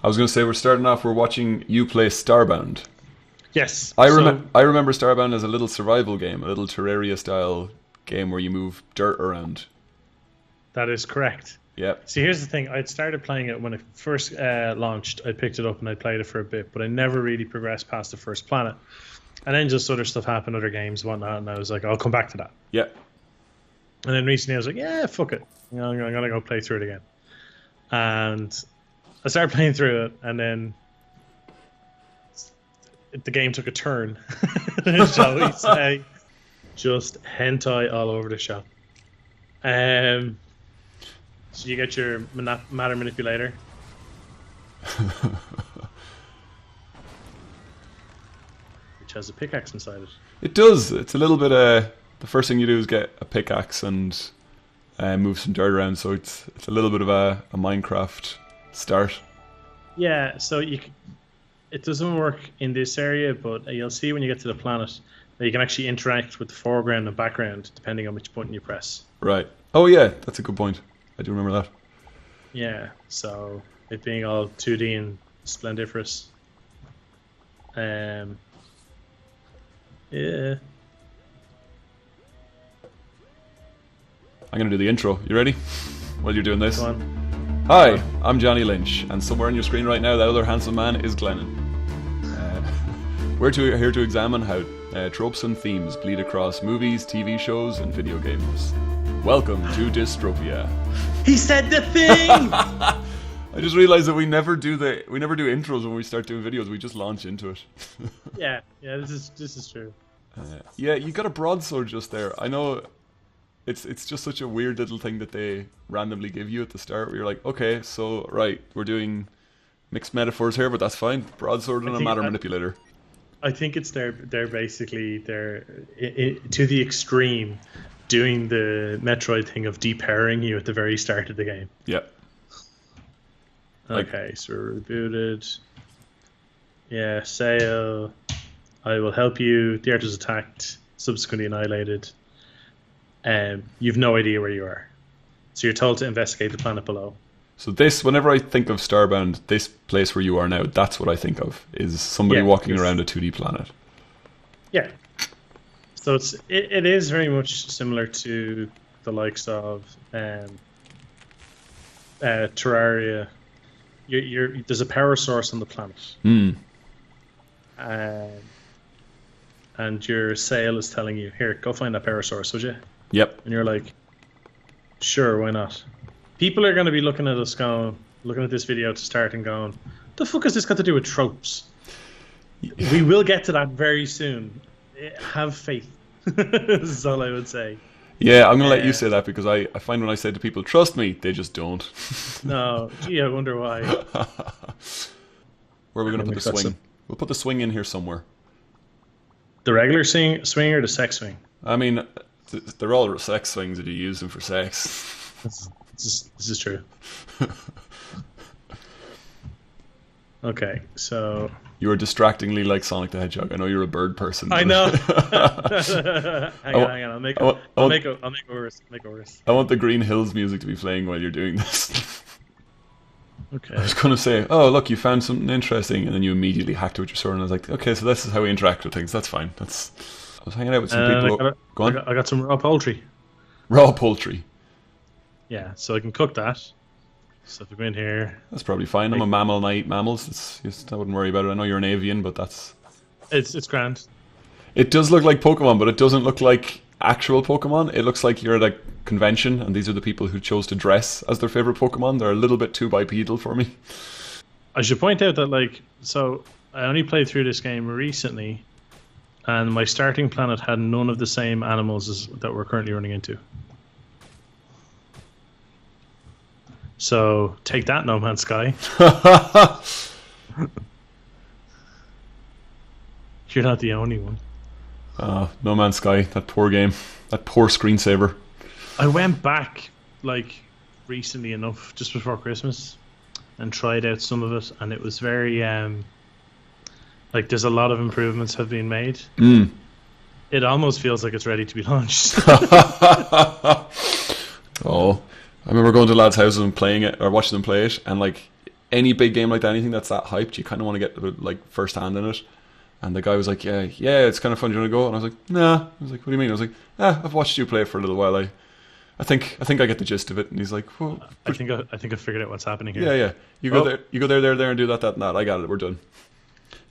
I was going to say we're starting off. We're watching you play Starbound. Yes. I remember Starbound as a little survival game, a little Terraria style game where you move dirt around. That is correct. Yep. See, here's the thing. I'd started playing it when it first launched. I picked it up and I played it for a bit, but I never really progressed past the first planet. And then just other stuff happened, other games, whatnot, and I was like, I'll come back to that. Yep. And then recently I was like, yeah, fuck it. I'm going to go play through it again. And I started playing through it, and then the game took a turn, shall we say. Just hentai all over the shop. So you get your matter manipulator. Which has a pickaxe inside it. It does. It's a little bit. The first thing you do is get a pickaxe and move some dirt around. So it's a little bit of a Minecraft start. Yeah. So it doesn't work in this area, but you'll see when you get to the planet that you can actually interact with the foreground and background depending on which button you press. Right. Oh yeah, that's a good point. I do remember that. Yeah. So it being all 2D and splendiferous. Yeah. I'm going to do the intro. You ready? While you're doing this. Go on. Hi, I'm Jonny Lynch, and somewhere on your screen right now, that other handsome man is Glennon. We're here to examine how tropes and themes bleed across movies, TV shows, and video games. Welcome to Dystropia. He said the thing. I just realized that we never do intros when we start doing videos. We just launch into it. Yeah. This is true. Yeah, you got a broadsword just there. I know. It's just such a weird little thing that they randomly give you at the start where you're like, okay, so, right, we're doing mixed metaphors here, but that's fine. Broadsword and a matter manipulator. I think it's they're basically to the extreme doing the Metroid thing of depowering you at the very start of the game. Yep. Okay, so we're rebooted. Yeah, Sail. I will help you. The Earth is attacked, subsequently annihilated. You've no idea where you are. So you're told to investigate the planet below. So whenever I think of Starbound, this place where you are now, that's what I think of, is somebody walking around a 2D planet. Yeah. So it is very much similar to the likes of Terraria. There's a power source on the planet. And your sail is telling you, here, go find that power source, would you? Yep. And you're like, sure, why not? People are going to be looking at this video to start and going, the fuck has this got to do with tropes? We will get to that very soon. Have faith. This is all I would say. Yeah, I'm going to let you say that because I find when I say to people, trust me, they just don't. No, gee, I wonder why. Where are we going to put the swing? We'll put the swing in here somewhere. The regular swing or the sex swing? I mean, they're all sex swings if you use them for sex. This is true. Okay, so... You are distractingly like Sonic the Hedgehog. I know you're a bird person. I know. Hang on. I'll make it worse. I want the Green Hills music to be playing while you're doing this. Okay. I was going to say, oh, look, you found something interesting, and then you immediately hacked it with your sword, and I was like, okay, so this is how we interact with things. That's fine. I was hanging out with some people. Go on. I got some raw poultry. Raw poultry. Yeah, so I can cook that. So if we go in here... That's probably fine. I'm a mammal and I eat mammals. I wouldn't worry about it. I know you're an avian, but that's... It's grand. It does look like Pokemon, but it doesn't look like actual Pokemon. It looks like you're at a convention, and these are the people who chose to dress as their favourite Pokemon. They're a little bit too bipedal for me. I should point out that, so I only played through this game recently, and my starting planet had none of the same animals that we're currently running into. So, take that, No Man's Sky. You're not the only one. No Man's Sky, that poor game. That poor screensaver. I went back, recently enough, just before Christmas, and tried out some of it, and it was very, there's a lot of improvements have been made. It almost feels like it's ready to be launched. Oh, I remember going to lads' houses and playing it, or watching them play it, and any big game like that, anything that's that hyped, you kind of want to get like first hand in it. And the guy was like, yeah, it's kind of fun. Do you want to go? And I was like, nah. I was like, what do you mean? I was like, I've watched you play for a little while. I think I get the gist of it. And he's like, well, I think I figured out what's happening here. Yeah. You go there, and do that, and that. I got it. We're done.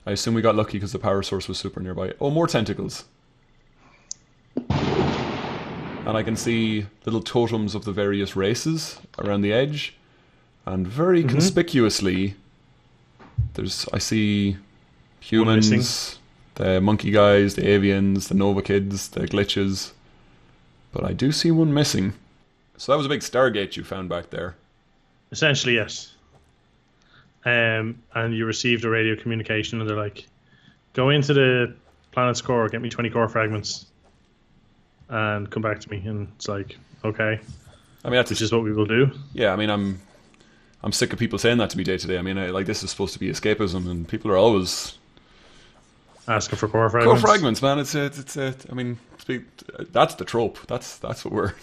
I assume we got lucky because the power source was super nearby. Oh, more tentacles. And I can see little totems of the various races around the edge. And very conspicuously, I see humans, the monkey guys, the avians, the Nova kids, the glitches. But I do see one missing. So that was a big Stargate you found back there. Essentially, yes. And you received a radio communication, and they're like, go into the planet's core, get me 20 core fragments, and come back to me. And it's like, okay. I mean, which is what we will do. Yeah, I mean, I'm sick of people saying that to me day to day. I mean, like, this is supposed to be escapism, and people are always asking for core fragments. Core fragments, man. It's I mean, that's the trope. That's what we're.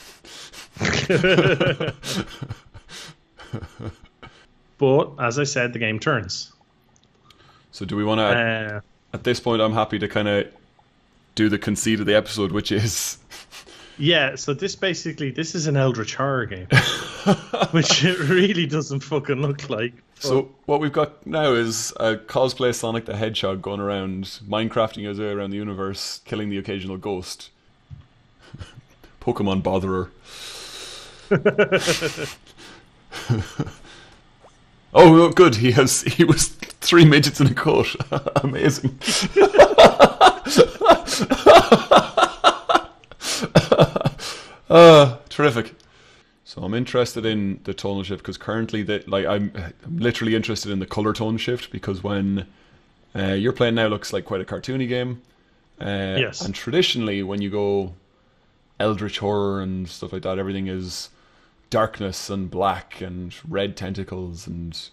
But as I said, the game turns. So do we want to? At this point, I'm happy to kind of do the conceit of the episode, which is. Yeah, so this is an Eldritch horror game, which it really doesn't fucking look like. So what we've got now is a cosplay Sonic the Hedgehog going around, Minecrafting his way around the universe, killing the occasional ghost. Pokemon botherer. Oh, good. He was 3 midgets in a coat. Amazing. Terrific. So I'm interested in the tonal shift because currently I'm literally interested in the color tone shift because when you're playing now looks like quite a cartoony game. Yes. And traditionally when you go Eldritch horror and stuff like that, everything is darkness and black and red tentacles and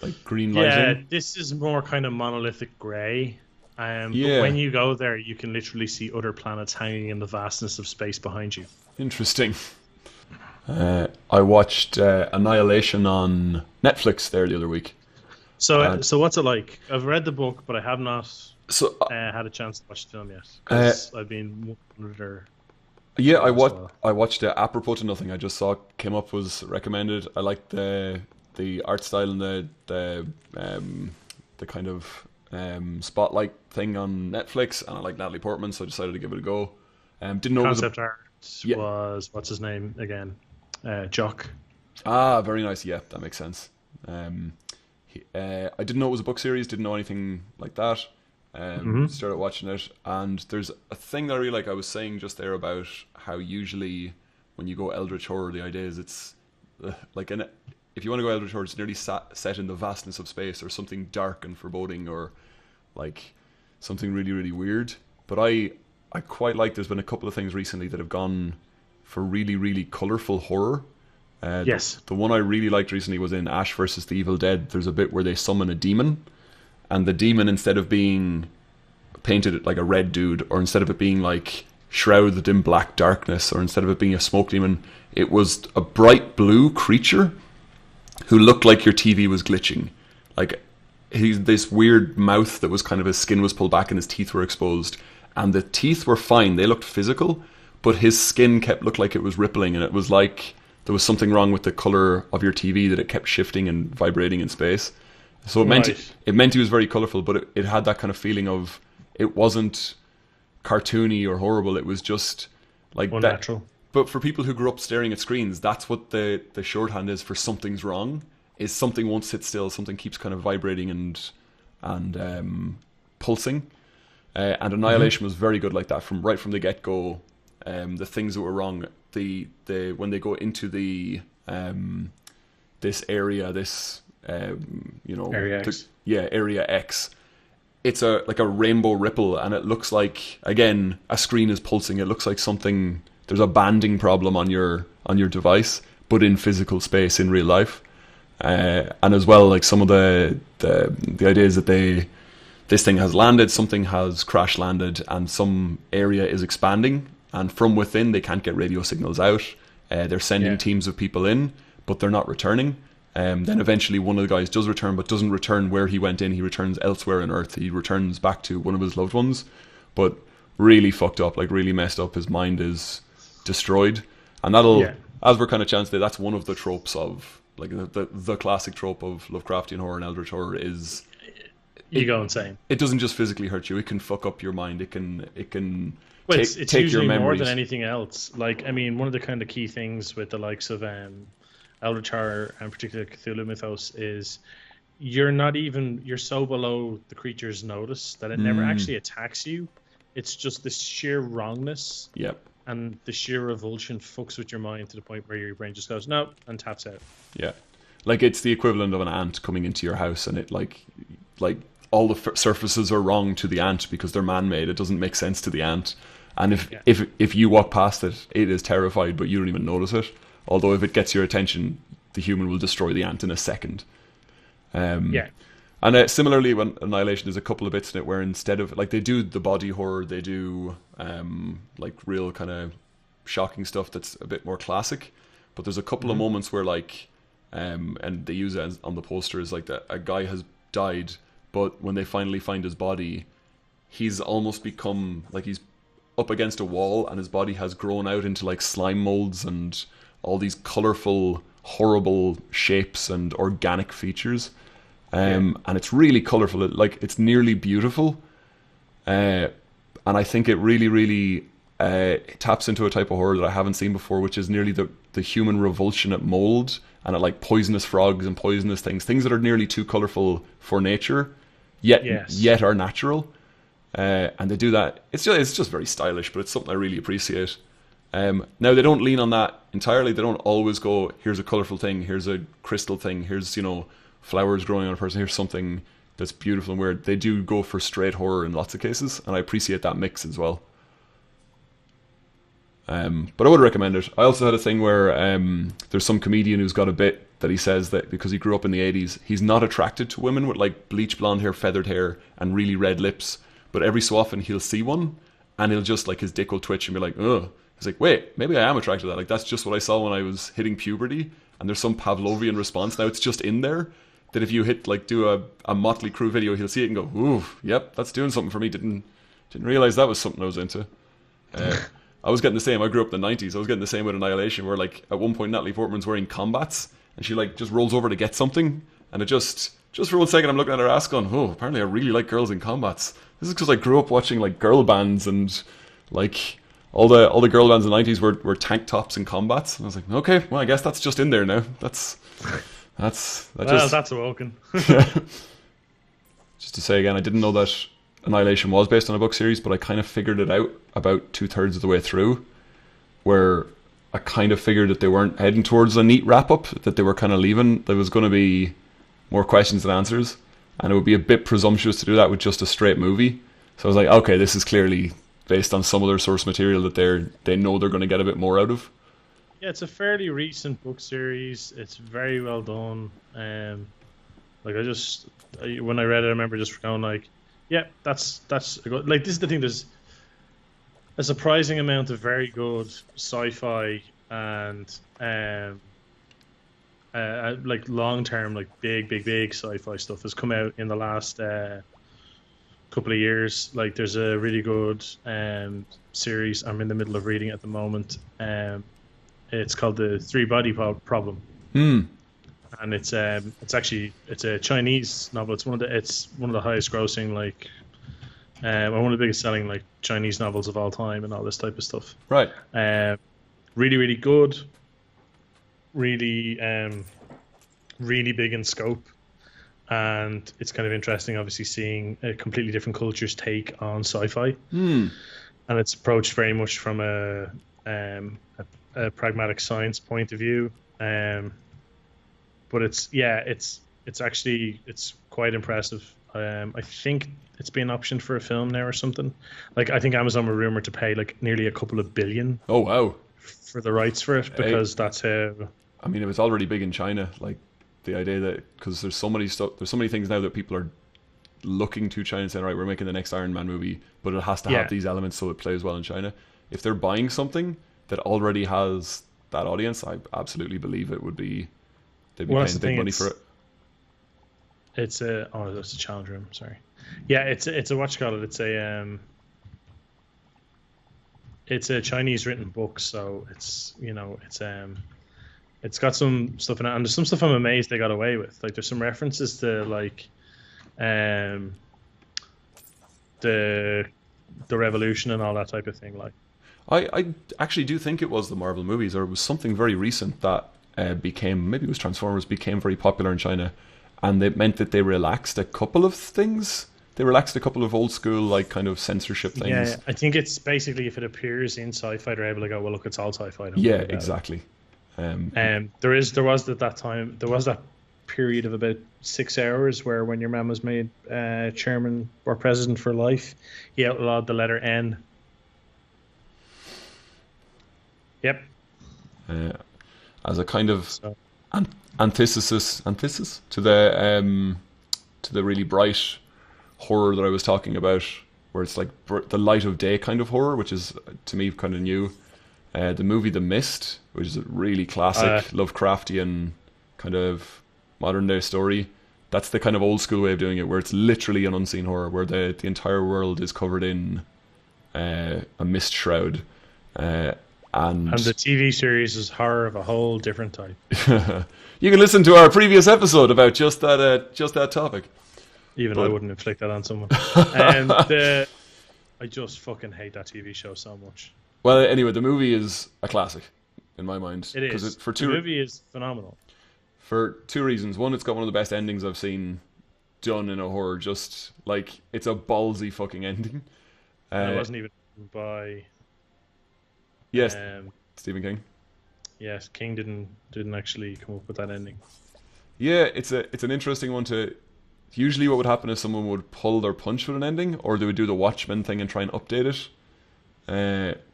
like green lighting. Yeah, this is more kind of monolithic grey. But when you go there, you can literally see other planets hanging in the vastness of space behind you. Interesting. I watched Annihilation on Netflix there the other week. So what's it like? I've read the book, but I have not had a chance to watch the film yet because I've been under. Yeah, I watched it apropos to nothing. I just saw it came up, was recommended. I liked the art style and the kind of spotlight thing on Netflix, and I like Natalie Portman, so I decided to give it a go. Didn't know concept art was what's his name again? Jock. Ah, very nice. Yeah, that makes sense. I didn't know it was a book series. Didn't know anything like that. Started watching it, and there's a thing that I really like. I was saying just there about how usually when you go Eldritch horror, the idea is it's like if you want to go Eldritch horror, it's nearly set in the vastness of space or something dark and foreboding or like something really, really weird. But I quite like. There's been a couple of things recently that have gone for really, really colourful horror. Yes. The one I really liked recently was in Ash vs. the Evil Dead. There's a bit where they summon a demon, and the demon, instead of being painted like a red dude, or instead of it being like shrouded in black darkness, or instead of it being a smoke demon, it was a bright blue creature who looked like your TV was glitching. Like he's this weird mouth that was kind of, his skin was pulled back and his teeth were exposed, and the teeth were fine. They looked physical, but his skin looked like it was rippling, and it was like there was something wrong with the color of your TV, that it kept shifting and vibrating in space. So it meant he was very colorful, but it had that kind of feeling of, it wasn't cartoony or horrible. It was just like unnatural. But for people who grew up staring at screens, that's what the shorthand is for something's wrong. Is something won't sit still, something keeps kind of vibrating and pulsing. And Annihilation was very good like that right from the get go. The things that were wrong, the when they go into the this area, Area X. Area X. It's like a rainbow ripple, and it looks like, again, a screen is pulsing. It looks like something. There's a banding problem on your device, but in physical space in real life. And as well, like some of the ideas that this thing has landed, something has crash landed, and some area is expanding, and from within they can't get radio signals out. They're sending teams of people in, but they're not returning. Then eventually one of the guys does return, but doesn't return where he went in. He returns elsewhere on Earth. He returns back to one of his loved ones, but really fucked up, like really messed up. His mind is destroyed, and that'll, as we're kind of chanced, that's one of the tropes of like the classic trope of Lovecraftian horror and Eldritch horror is you go insane. It doesn't just physically hurt you; it can fuck up your mind. It can well, it's take usually your memories. more than anything else. Like, I mean, one of the kind of key things with the likes of Eldritch horror and particularly Cthulhu mythos is you're so below the creature's notice that it never actually attacks you. It's just the sheer wrongness. Yep. And the sheer revulsion fucks with your mind to the point where your brain just goes no and taps out. Yeah, like it's the equivalent of an ant coming into your house, and it like all the surfaces are wrong to the ant because they're man-made. It doesn't make sense to the ant, and if you walk past it, it is terrified, but you don't even notice it. Although if it gets your attention, the human will destroy the ant in a second. And similarly, when Annihilation, there's a couple of bits in it where instead of like they do the body horror, they do like real kind of shocking stuff that's a bit more classic. But there's a couple of moments where like and they use it on the posters like that a guy has died, but when they finally find his body, he's almost become like he's up against a wall, and his body has grown out into like slime molds and all these colorful, horrible shapes and organic features. And it's really colourful. It's nearly beautiful. And I think it really, really taps into a type of horror that I haven't seen before, which is nearly the human revulsion at mold and at like poisonous frogs and poisonous things that are nearly too colourful for nature, yet are natural. And they do that. It's just very stylish, but it's something I really appreciate. Now, they don't lean on that entirely. They don't always go, here's a colourful thing, here's a crystal thing, here's, flowers growing on a person, here's something that's beautiful and weird. They do go for straight horror in lots of cases, and I appreciate that mix as well. But I would recommend it. I also had a thing where there's some comedian who's got a bit that he says that because he grew up in the 80s, he's not attracted to women with like bleach blonde hair, feathered hair, and really red lips, but every so often he'll see one, and he'll just like his dick will twitch and be like, ugh. He's like, wait, maybe I am attracted to that. Like, that's just what I saw when I was hitting puberty, and there's some Pavlovian response. Now it's just in there. That if you do a Motley Crue video, he'll see it and go, ooh, yep, that's doing something for me. Didn't realize that was something I was into. I was getting the same. I grew up in the 90s. I was getting the same with Annihilation, where like at one point Natalie Portman's wearing combats, and she like just rolls over to get something, and it just for 1 second I'm looking at her ass going, oh, apparently I really like girls in combats. This is because I grew up watching like girl bands, and like all the girl bands in the 90s were tank tops and combats. And I was like, okay, well I guess that's just in there now. That's awoken. Just to say again, I didn't know that Annihilation was based on a book series, but I kind of figured it out about 2/3 of the way through, where I kind of figured that they weren't heading towards a neat wrap up, that they were kind of leaving. There was going to be more questions than answers, and it would be a bit presumptuous to do that with just a straight movie. So I was like, okay, this is clearly based on some other source material that they know they're going to get a bit more out of. Yeah, it's a fairly recent book series. It's very well done. When I read it, I remember just going like, yeah, that's like, this is the thing. There's a surprising amount of very good sci-fi and like long-term, like big sci-fi stuff has come out in the last couple of years. Like, there's a really good series I'm in the middle of reading at the moment. It's called the Three Body Problem, and it's a Chinese novel. It's one of the highest grossing, like, one of the biggest selling like Chinese novels of all time, and all this type of stuff. Right. Really, really good. Really, really big in scope, and it's kind of interesting, obviously, seeing a completely different culture's take on sci-fi, and it's approached very much from a pragmatic science point of view, but it's quite impressive. I think it's been optioned for a film now or something. Like, I think Amazon were rumored to pay like nearly a couple of billion. Oh wow! For the rights for it, because that's how. I mean, it was already big in China. Like, the idea that because there's so many things now that people are looking to China and saying, right, we're making the next Iron Man movie, but it has to have these elements so it plays well in China. If they're buying something that already has that audience, I absolutely believe it would be they'd be paying big money for it. It's that's a challenge room. Sorry. Yeah, it's a what you call it. It's a Chinese written book, so it's it's got some stuff in it, and there's some stuff I'm amazed they got away with. Like there's some references to like the revolution and all that type of thing. Like I actually do think it was the Marvel movies, or it was something very recent that became, maybe it was Transformers, became very popular in China, and it meant that they relaxed a couple of things. They relaxed a couple of old school, like, kind of censorship things. Yeah, I think it's basically if it appears in sci-fi, they're able to go, well, look, it's all sci-fi. Yeah, exactly. There was at that time, there was that period of about 6 hours where when your man was made chairman or president for life, he outlawed the letter N. Yep. As a kind of antithesis to the really bright horror that I was talking about, where it's like the light of day kind of horror, which is to me kind of new. The movie The Mist, which is a really classic Lovecraftian kind of modern day story. That's the kind of old school way of doing it, where it's literally an unseen horror, where the entire world is covered in a mist shroud. And the TV series is horror of a whole different type. You can listen to our previous episode about just that topic. I wouldn't inflict that on someone. I just fucking hate that TV show so much. Well, anyway, the movie is a classic in my mind. It is. The movie is phenomenal. For two reasons. One, it's got one of the best endings I've seen done in a horror. Just like, it's a ballsy fucking ending. It wasn't even by. Yes, Stephen King. Yes, King didn't actually come up with that ending. Yeah, it's an interesting one to. Usually, what would happen is someone would pull their punch with an ending, or they would do the Watchmen thing and try and update it.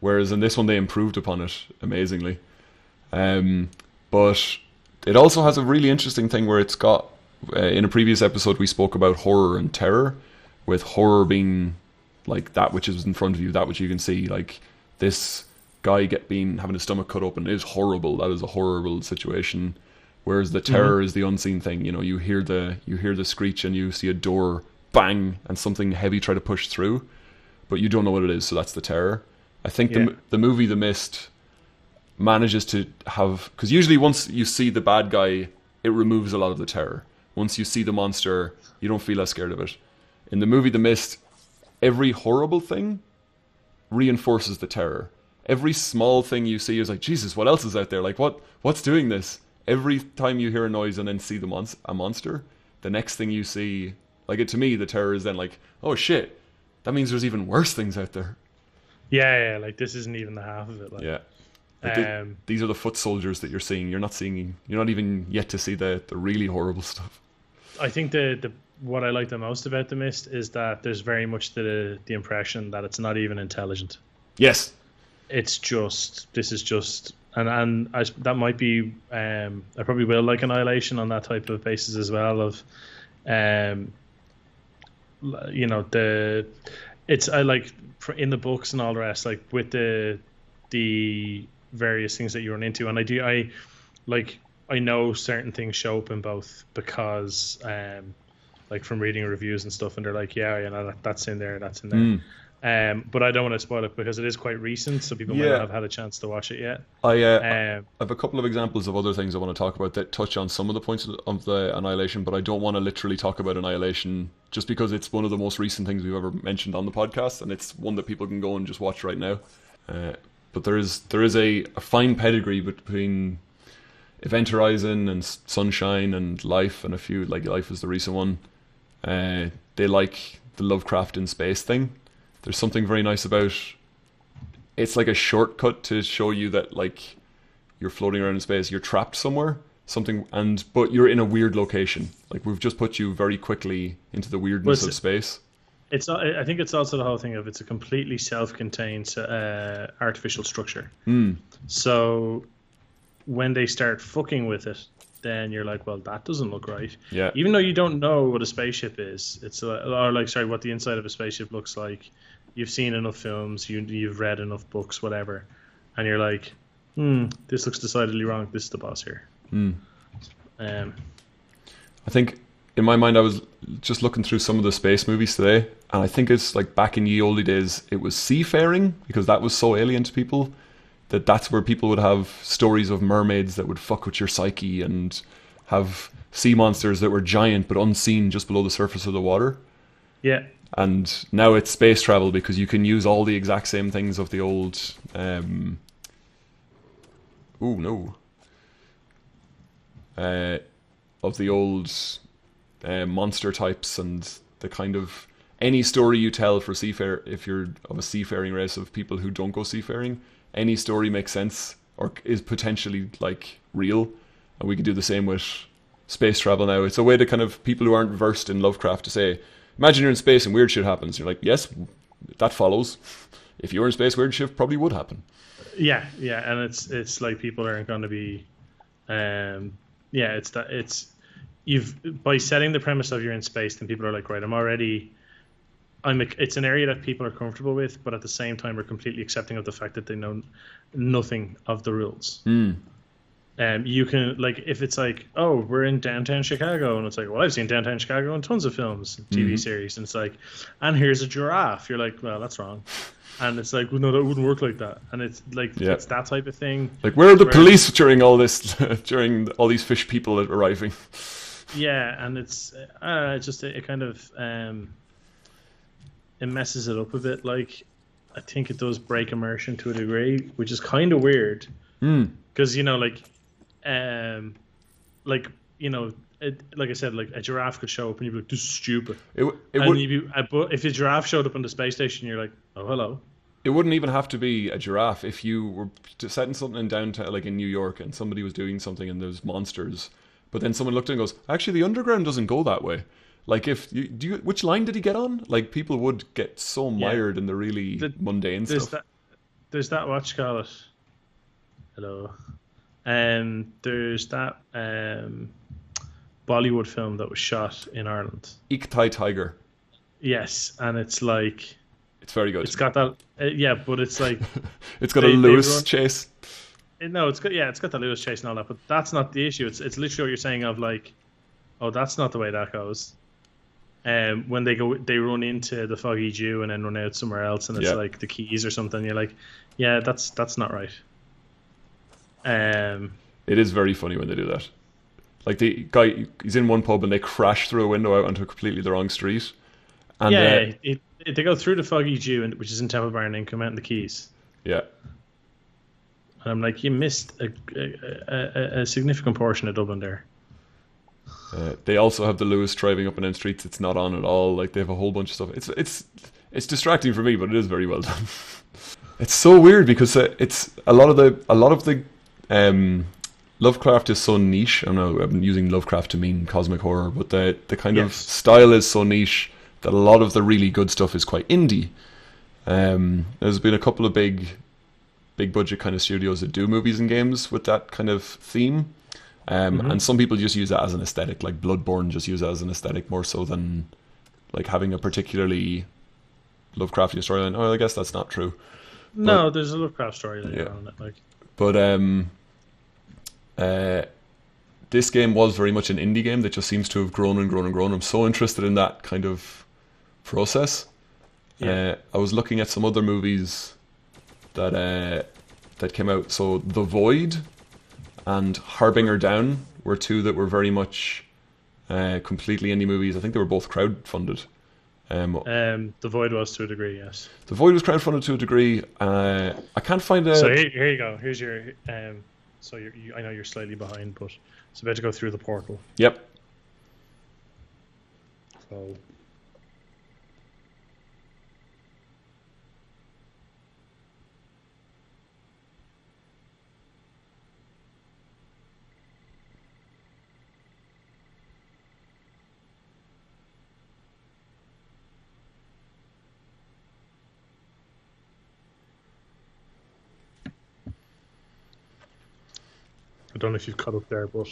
Whereas in this one, they improved upon it amazingly. But it also has a really interesting thing where it's got. In a previous episode, we spoke about horror and terror, with horror being like that which is in front of you, that which you can see. Like this guy having his stomach cut open is horrible. That is a horrible situation. Whereas the terror is the unseen thing. You know, you hear the screech and you see a door bang and something heavy try to push through, but you don't know what it is. So that's the terror. I think the movie The Mist manages to have, because usually once you see the bad guy, it removes a lot of the terror. Once you see the monster, you don't feel as scared of it. In the movie The Mist, every horrible thing reinforces the terror. Every small thing you see is like, Jesus, what else is out there? Like, what's doing this? Every time you hear a noise and then see a monster, the next thing you see, like, to me, the terror is then like, oh shit, that means there's even worse things out there. Yeah, like this isn't even the half of it. Like. Yeah. Like these are the foot soldiers that you're seeing. You're not even yet to see the really horrible stuff. I think what I like the most about The Mist is that there's very much the impression that it's not even intelligent. Yes. This is just. And that might be. I probably will like Annihilation on that type of basis as well. Of, it's I like in the books and all the rest, like with the various things that you run into, and I know certain things show up in both because like from reading reviews and stuff, and they're like, that's in there, that's in there. But I don't want to spoil it because it is quite recent, so people might not have had a chance to watch it yet. I have a couple of examples of other things I want to talk about that touch on some of the points of the Annihilation, but I don't want to literally talk about Annihilation just because it's one of the most recent things we've ever mentioned on the podcast, and it's one that people can go and just watch right now. But there is a fine pedigree between Event Horizon and Sunshine and Life, and a few, like Life is the recent one. They like the Lovecraft in space thing. There's something very nice about it's like a shortcut to show you that like you're floating around in space, you're trapped somewhere, but you're in a weird location. Like we've just put you very quickly into the weirdness of space. I think it's also the whole thing of it's a completely self-contained artificial structure. So when they start fucking with it, then you're like, well, that doesn't look right. Yeah. Even though you don't know what a spaceship is, what the inside of a spaceship looks like. You've seen enough films, you've read enough books, whatever, and you're like, this looks decidedly wrong. This is the boss here. I think in my mind I was just looking through some of the space movies today, and I think it's like back in ye olde days it was seafaring, because that was so alien to people that that's where people would have stories of mermaids that would fuck with your psyche and have sea monsters that were giant but unseen just below the surface of the water. Yeah. And now it's space travel because you can use all the exact same things of the old of the old monster types, and the kind of any story you tell for if you're of a seafaring race of people who don't go seafaring, any story makes sense or is potentially like real, and we can do the same with space travel now. It's a way to kind of people who aren't versed in Lovecraft to say, imagine you're in space and weird shit happens. You're like, yes, that follows. If you were in space, weird shit probably would happen. Yeah, and it's like people aren't going to be, you've by setting the premise of you're in space, then people are like, right, it's an area that people are comfortable with, but at the same time are completely accepting of the fact that they know nothing of the rules. You can, like, if it's like, oh, we're in downtown Chicago, and it's like, well, I've seen downtown Chicago in tons of films, TV series, and it's like, and here's a giraffe. You're like, well, that's wrong. And it's like, well, no, that wouldn't work like that. And it's like, it's that type of thing. Like, where are the police during all this, during all these fish people arriving? Yeah, and it's just it kind of it messes it up a bit. Like, I think it does break immersion to a degree, which is kind of weird. Because like I said, like a giraffe could show up and you'd be like, "This is stupid." If a giraffe showed up on the space station, you're like, "Oh, hello." It wouldn't even have to be a giraffe. If you were setting something in downtown, like in New York, and somebody was doing something and there's monsters, but then someone looked at it and goes, "Actually, the underground doesn't go that way." Like, which line did he get on? Like, people would get so mired in the really mundane stuff. There's that, what you call it? Hello. There's that Bollywood film that was shot in Ireland. E20 Tiger. Yes, and it's like... It's very good. It's got that... but it's like... It's got a Lewis chase. No, it's got the Lewis chase and all that, but that's not the issue. It's literally what you're saying of like, oh, that's not the way that goes. When they run into the Foggy Jew and then run out somewhere else, and it's like the Keys or something. You're like, yeah, that's not right. It is very funny when they do that. Like, the guy, he's in one pub and they crash through a window out onto completely the wrong street. And they go through the Foggy Jew, which is in Temple Bar, and then come out in the Keys. Yeah. And I'm like, you missed a significant portion of Dublin there. They also have the Lewis driving up and down streets. It's not on at all. Like, they have a whole bunch of stuff. It's distracting for me, but it is very well done. It's so weird because it's a lot of the Lovecraft is so niche. I know I've been using Lovecraft to mean cosmic horror, but the kind of style is so niche that a lot of the really good stuff is quite indie. There's been a couple of big budget kind of studios that do movies and games with that kind of theme. And some people just use it as an aesthetic, like Bloodborne just use it as an aesthetic more so than like having a particularly Lovecraftian storyline. Oh, I guess that's not true. No, there's a Lovecraft storyline on it. Like, but this game was very much an indie game that just seems to have grown and grown and grown. I'm so interested in that kind of process. I was looking at some other movies that came out. So The Void and Harbinger Down were two that were very much completely indie movies. I think they were both crowdfunded. The Void was to a degree, yes. The Void was crowdfunded to a degree. I can't find a... So here you go. Here's your... so I know you're slightly behind, but it's about to go through the portal. Yep. So... I don't know if you've caught up there, but...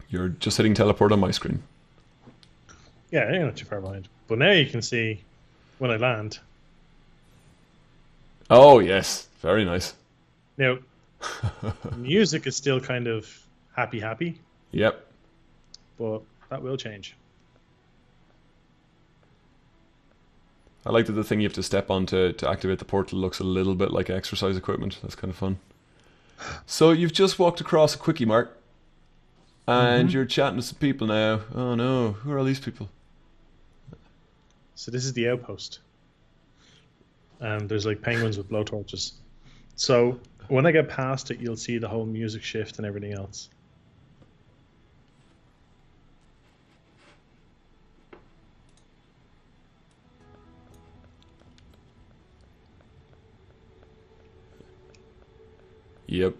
You're just hitting teleport on my screen. Yeah, you're not too far behind. But now you can see when I land. Oh, yes. Very nice. Now, music is still kind of happy. Yep. But that will change. I like that the thing you have to step on to activate the portal looks a little bit like exercise equipment. That's kind of fun. So you've just walked across a Quickie Mart, and you're chatting to some people now. Oh no, who are all these people? So this is the outpost. And there's like penguins with blowtorches. So when I get past it, you'll see the whole music shift and everything else. Yep.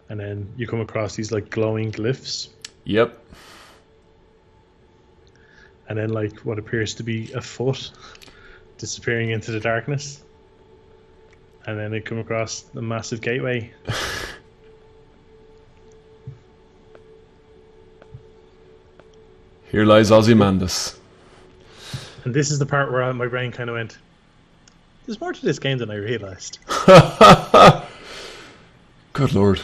And then you come across these like glowing glyphs. Yep. And then like what appears to be a foot disappearing into the darkness. And then they come across the massive gateway. Here lies Ozymandias. And this is the part where my brain kind of went, there's more to this game than I realised. Good lord.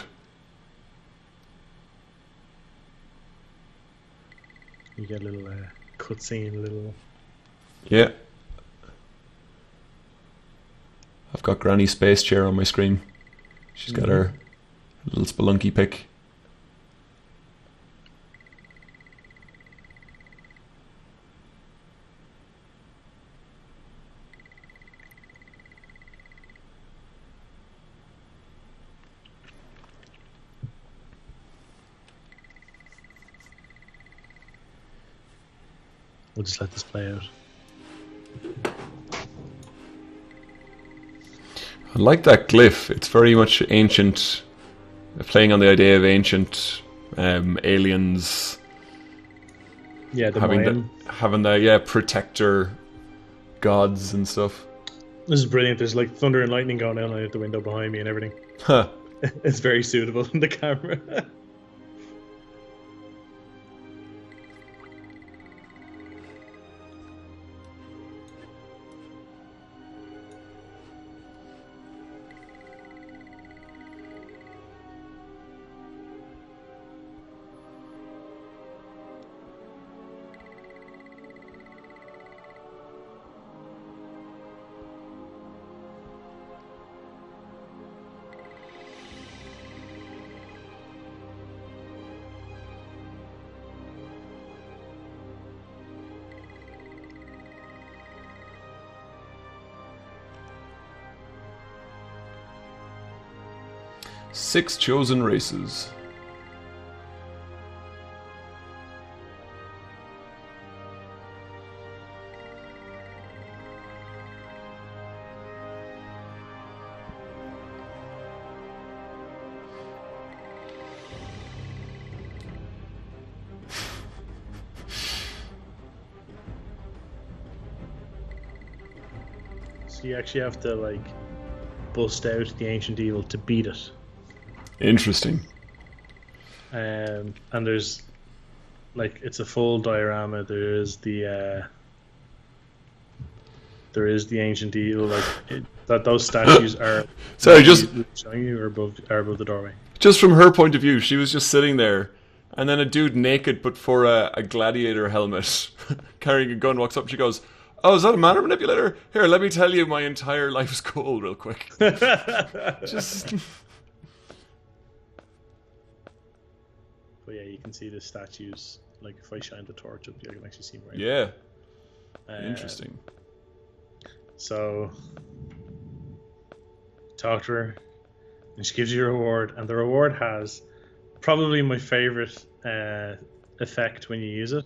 You get a little cutscene, a little... Yeah. I've got Granny's space chair on my screen. She's got her little spelunky pick. We'll just let this play out. I like that glyph. It's very much ancient, playing on the idea of ancient aliens. Yeah, the having the protector gods and stuff. This is brilliant. There's like thunder and lightning going on out the window behind me and everything. Huh. It's very suitable in the camera. Six chosen races. So you actually have to like bust out the ancient evil to beat it. Interesting. And there's like it's a full diorama. There is the ancient evil. Like that those statues are. Sorry, just showing you are above the doorway. Just from her point of view, she was just sitting there, and then a dude naked but for a gladiator helmet, carrying a gun, walks up. And she goes, "Oh, is that a matter manipulator? Here, let me tell you my entire life's goal real quick." Just. But yeah, you can see the statues. Like if I shine the torch up, you can actually see more. Yeah. Interesting. So, talk to her, and she gives you a reward, and the reward has probably my favorite effect when you use it,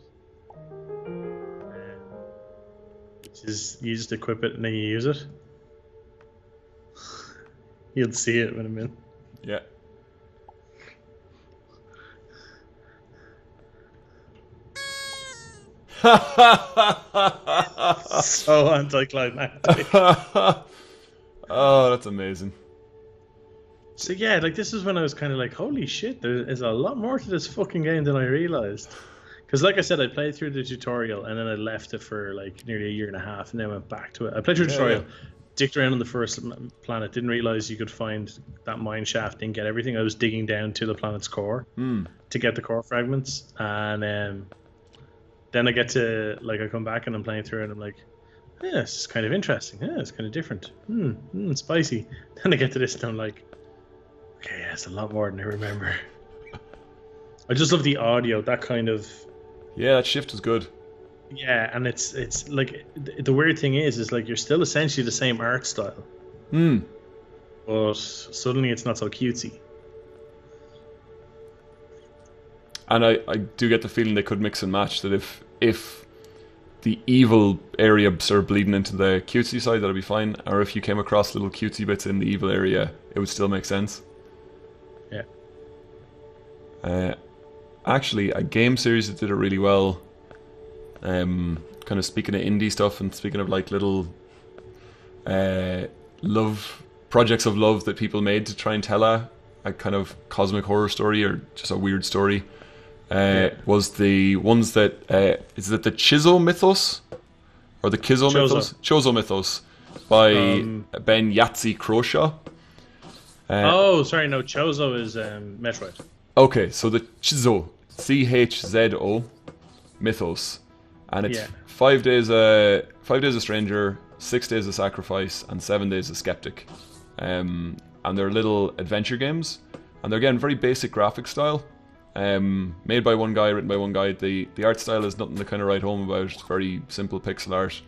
which is you just equip it and then you use it. You'll see it in a minute. Yeah. So anticlimactic. Oh, that's amazing. So yeah, like this is when I was kind of like, holy shit, there is a lot more to this fucking game than I realized. Because like I said, I played through the tutorial and then I left it for like nearly a year and a half and then went back to it. I played through the tutorial, dicked around on the first planet. Didn't realize you could find that mine shaft. Didn't get everything. I was digging down to the planet's core to get the core fragments, and then I get to I come back and I'm playing through it and I'm like, yeah, this is kind of interesting. Yeah, it's kind of different. Spicy. Then I get to this and I'm like, okay, yeah, it's a lot more than I remember. I just love the audio. That kind of that shift is good. Yeah, and it's like the weird thing is like you're still essentially the same art style, but suddenly it's not so cutesy. And I do get the feeling they could mix and match, that if the evil area started bleeding into the cutesy side, that'd be fine. Or if you came across little cutesy bits in the evil area, it would still make sense. Yeah. Actually, a game series that did it really well. Kind of speaking of indie stuff and speaking of like little love projects of love that people made to try and tell a kind of cosmic horror story or just a weird story. Was the ones that is it the Chizo Mythos or the Kizo Mythos? Chozo Mythos by Ben Yahtzee Croshaw. Sorry, no, Chozo is Metroid. Okay, so the Chizo, CHZO Mythos, and it's 5 days a stranger, 6 days a sacrifice, and 7 days a skeptic. And they're little adventure games, and they're again very basic graphic style. Made by one guy, written by one guy. The art style is nothing to kind of write home about. It's very simple pixel art,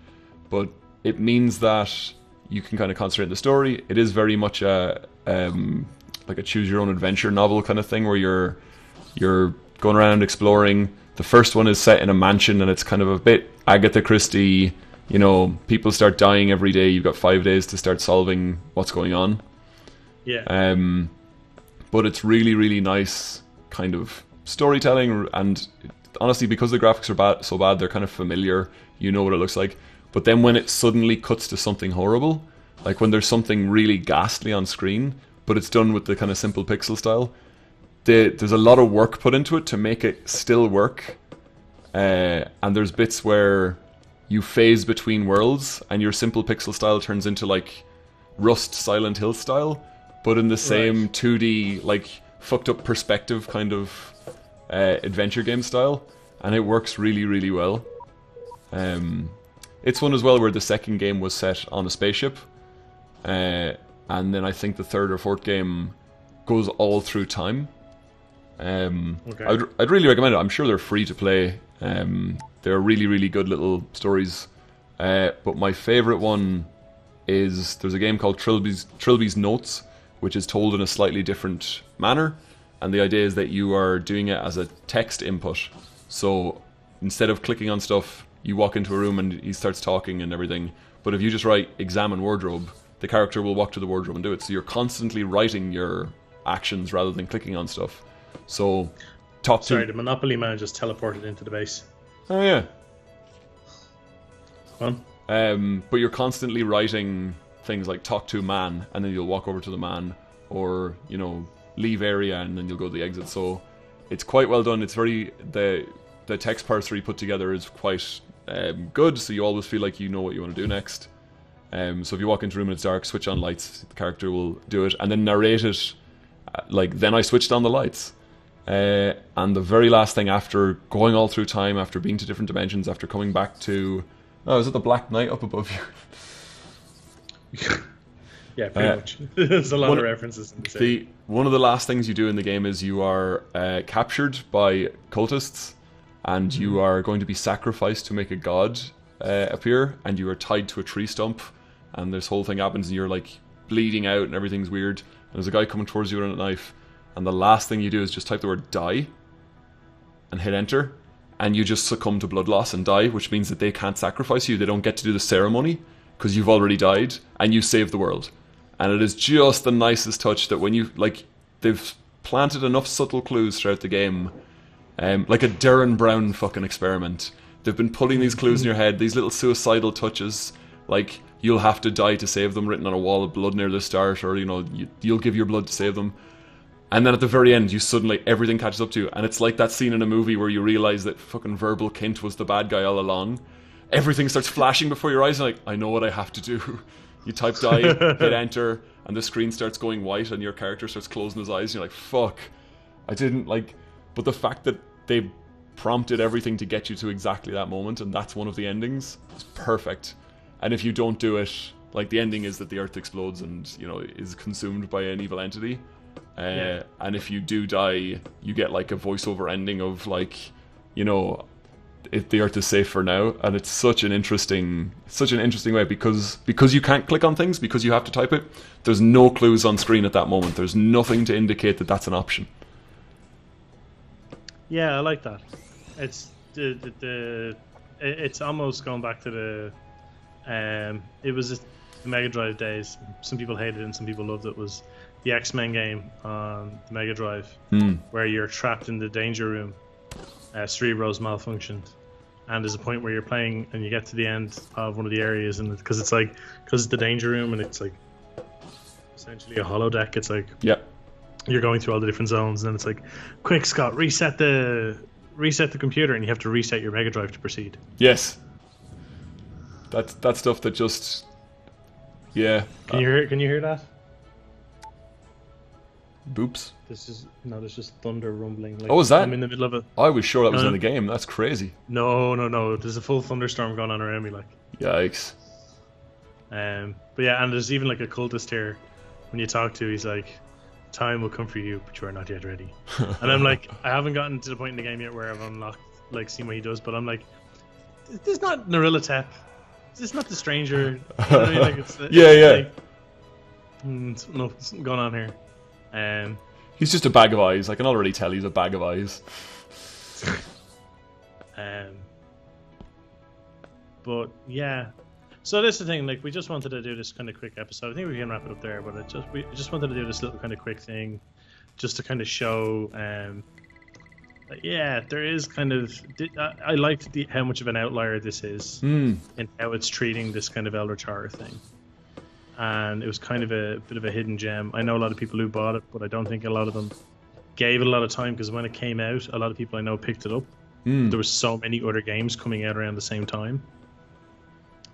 but it means that you can kind of concentrate on the story. It is very much a like a choose your own adventure novel kind of thing, where you're going around exploring. The first one is set in a mansion, and it's kind of a bit Agatha Christie. You know, people start dying every day. You've got 5 days to start solving what's going on. Yeah. But it's really, really nice kind of storytelling, and honestly, because the graphics are so bad, they're kind of familiar. You know what it looks like. But then when it suddenly cuts to something horrible, like when there's something really ghastly on screen, but it's done with the kind of simple pixel style, there's a lot of work put into it to make it still work. And there's bits where you phase between worlds, and your simple pixel style turns into like Rust Silent Hill style, but in the same 2D, like fucked up perspective kind of adventure game style, and it works really, really well. It's one as well where the second game was set on a spaceship, and then I think the third or fourth game goes all through time. I'd really recommend it. I'm sure they're free to play. They're really, really good little stories. But my favourite one is, there's a game called Trilby's Notes, which is told in a slightly different manner, and the idea is that you are doing it as a text input. So instead of clicking on stuff, you walk into a room and he starts talking and everything. But if you just write examine wardrobe, the character will walk to the wardrobe and do it. So you're constantly writing your actions rather than clicking on stuff. So the Monopoly man just teleported into the base. Oh yeah. Fun. But you're constantly writing things like talk to man, and then you'll walk over to the man, or leave area, and then you'll go to the exit. So it's quite well done. It's very the text parser he put together is quite good. So you always feel like you know what you want to do next. So if you walk into a room and it's dark, switch on lights. The character will do it, and then narrate it. Then I switched on the lights. And the very last thing, after going all through time, after being to different dimensions, after coming back to... Oh, is it the Black Knight up above you? Yeah, pretty much. There's a lot of references in this area. One of the last things you do in the game is you are captured by cultists, and you are going to be sacrificed to make a god appear, and you are tied to a tree stump, and this whole thing happens, and you're like bleeding out, and everything's weird, and there's a guy coming towards you with a knife, and the last thing you do is just type the word die and hit enter, and you just succumb to blood loss and die, which means that they can't sacrifice you. They don't get to do the ceremony because you've already died, and you save the world. And it is just the nicest touch that when you, they've planted enough subtle clues throughout the game, like a Darren Brown fucking experiment. They've been putting these clues in your head, these little suicidal touches, like you'll have to die to save them, written on a wall of blood near the start, or you'll give your blood to save them. And then at the very end, you suddenly, everything catches up to you. And it's like that scene in a movie where you realise that fucking Verbal Kint was the bad guy all along. Everything starts flashing before your eyes, and I know what I have to do. You type die, hit enter, and the screen starts going white, and your character starts closing his eyes, and you're like, fuck. I didn't like... But the fact that they prompted everything to get you to exactly that moment, and that's one of the endings, is perfect. And if you don't do it, like, the ending is that the Earth explodes and, you know, is consumed by an evil entity. And if you do die, you get, like, a voiceover ending of, like, you know, if the Earth is safe for now. And it's such an interesting way, because you can't click on things, because you have to type it. There's no clues on screen at that moment. There's nothing to indicate that that's an option. Yeah, I like that. It's it's almost going back to the it was the Mega Drive days. Some people hated it and some people loved it. Was the X-Men game on the Mega Drive, where you're trapped in the danger room. Cerebro's malfunctioned, and there's a point where you're playing and you get to the end of one of the areas, and because it's the danger room, and it's like essentially a holodeck. It's like you're going through all the different zones, and then it's like, quick, Scott, reset the computer, and you have to reset your Mega Drive to proceed. Yes. That stuff that just... Yeah. Can you hear that? Boops. There's just thunder rumbling. Like, oh, is that? I'm in the middle of it. I was sure that was in the game. That's crazy. No. There's a full thunderstorm going on around me, like. Yikes. But yeah, and there's even like a cultist here. When you talk to, he's like, "Time will come for you, but you are not yet ready." And I'm like, I haven't gotten to the point in the game yet where I've unlocked, like, seen what he does, but I'm like, this is not Narillatep. This is not the stranger. You know what I mean? Like, it's, yeah. Like, nothing's going on here. He's just a bag of eyes. I can already tell he's a bag of eyes. But yeah. So that's the thing, like, we just wanted to do this kind of quick episode. I think we can wrap it up there, but we just wanted to do this little kind of quick thing just to kind of show yeah, there is kind of... I liked how much of an outlier this is and how it's treating this kind of Eldritch horror thing. And it was kind of a bit of a hidden gem. I know a lot of people who bought it, but I don't think a lot of them gave it a lot of time, because when it came out, a lot of people I know picked it up. There was so many other games coming out around the same time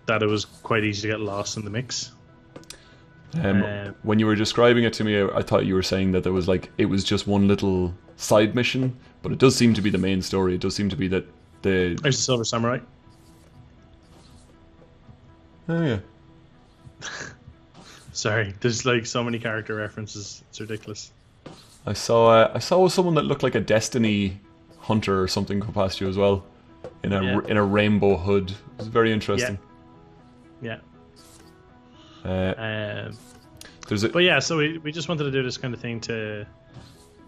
that it was quite easy to get lost in the mix. When you were describing it to me, I thought you were saying that there was it was just one little side mission, but it does seem to be the main story. It does seem to be that the... There's the Silver Samurai. Oh yeah. Sorry, there's like so many character references. It's ridiculous. I saw someone that looked like a Destiny hunter or something go past you as well, in a rainbow hood. It was very interesting. Yeah. But yeah, so we just wanted to do this kind of thing to,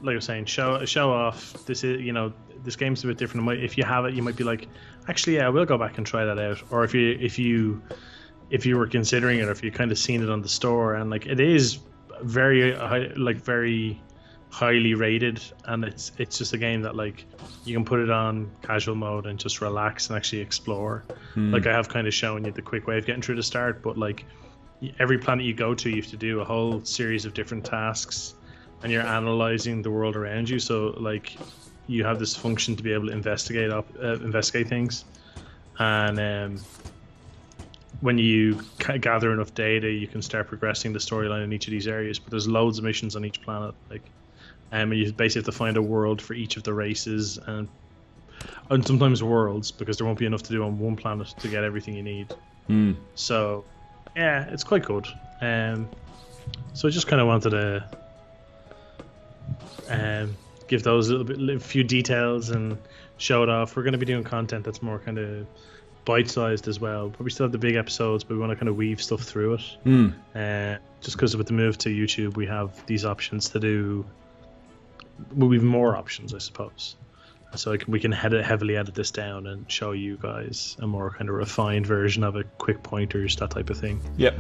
like I was saying, show off. This is, you know, this game's a bit different. If you have it, you might be like, actually, yeah, we'll go back and try that out. Or if you were considering it, or if you kind of seen it on the store, and like it is very highly rated, and it's just a game that like you can put it on casual mode and just relax and actually explore. Like I have kind of shown you the quick way of getting through the start, but like every planet you go to, you have to do a whole series of different tasks, and you're analyzing the world around you. So like you have this function to be able to investigate things, and when you gather enough data, you can start progressing the storyline in each of these areas. But there's loads of missions on each planet, like, and you basically have to find a world for each of the races, and sometimes worlds, because there won't be enough to do on one planet to get everything you need. So, yeah, it's quite good. So I just kind of wanted to give those a few details and show it off. We're going to be doing content that's more kind of bite-sized as well. But we still have the big episodes, but we want to kind of weave stuff through it. Just because with the move to YouTube, we have these options to do. We have more options, I suppose. So we can heavily edit this down and show you guys a more kind of refined version of it, quick pointers, that type of thing. Yep.